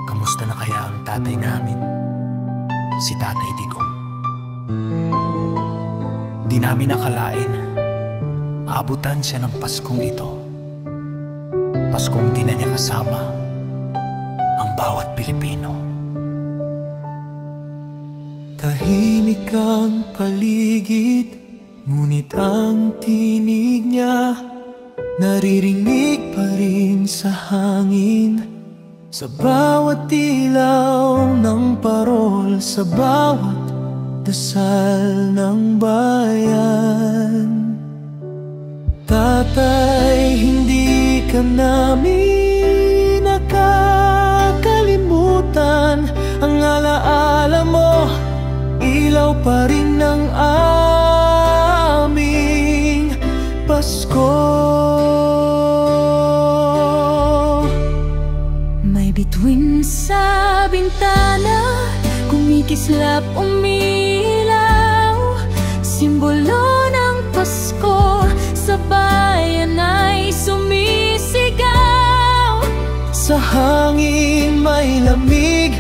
Kamusta na kaya ang tatay namin, si Tatay Digong? Di namin nakalain, aabutan siya ng Paskong ito. Paskong di na niya kasama ang bawat Pilipino. Tahimik ang paligid, ngunit ang tinig niya naririnig pa rin sa hangin. Sa bawat ilaw ng parol, sa bawat dasal ng bayan. Tatay, hindi ka namin nakakalimutan. Ang alaala mo, ilaw pa rin ng aming Pasko. May bituin sa bintana, kumikislap umilaw, simbolo ng Pasko, sa bayan ay sumisigaw. Sa hangin may lamig,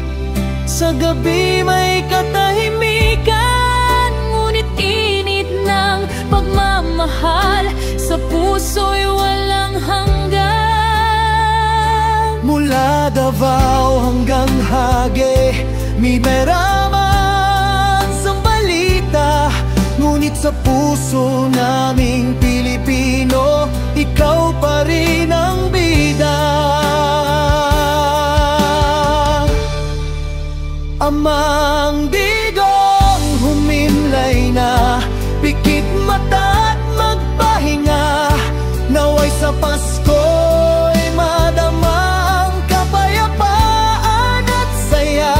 sa gabi may katahimikan, ngunit init ng pagmamahal sa puso'y walang hanggan. Mula Davao hanggang Hague, may meraman sa balita, ngunit sa puso naming Pilipino, ikaw pa rin ang bida. Amang Digong, humimlay na, pikit mata at magpahinga. Naway sa Pasko'y madama ang kapayapaan at saya.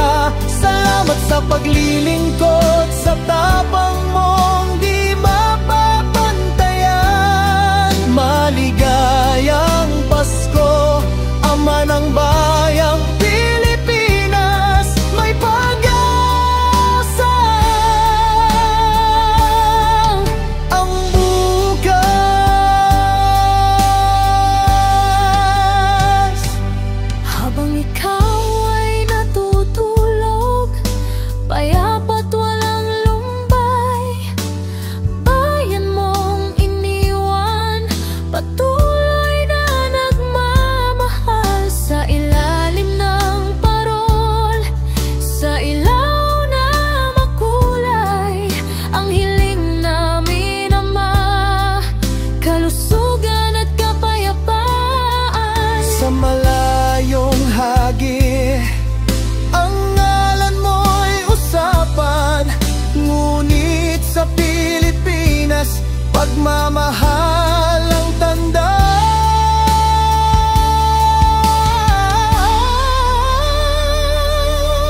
Salamat sa paglilingkod, sa tapang mong di mapapantayan. Maligayang Pasko, Ama ng bayang Pilipinas, may pag-asa. Ang bukas. Habang ikaw ay natutulog, payapa't walang lumbay, bayan mong iniwan, patuloy na nagmamahal. Sa ilalim ng parol, sa ilaw na makulay, ang hiling namin, Ama, kalusugan at kapayapaan. Sa malayong hagi, ang ngalan mo'y usapan, ngunit sa Pilipinas, pagmamahal ang tanda.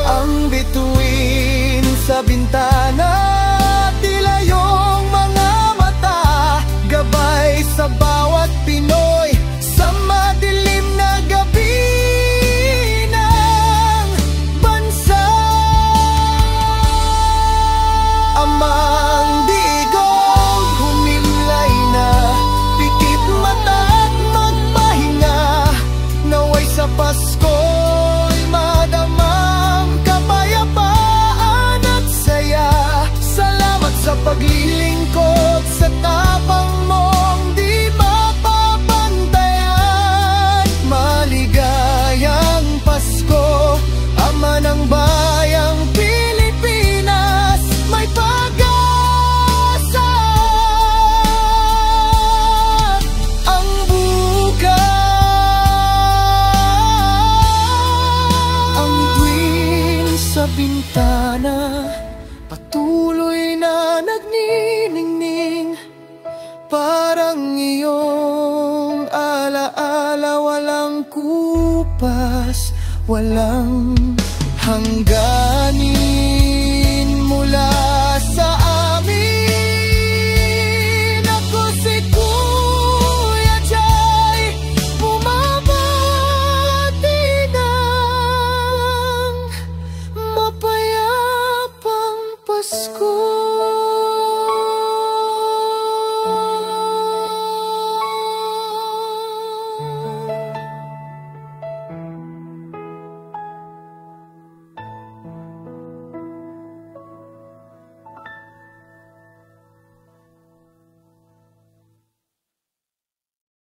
Ang bituin sa bintana, tila yung mga mata, gabay sa bawat Pinoy, sa madilim na gabi ng bansa. Amang Digong, humimlay na, pikit mata at magpahinga. Naway sa Pasko'y madamang kapayapaan at saya. Salamat sa paglilingkod, sa tapang mong di mapapantayan. Maligayang Pasko, Ama ng bayang Pilipinas, may pag-asa. Ang bukas. Ang tuwing sa bintana, patuloy na nagniningning, parang iyong alaala, walang kupas, walang hanggan.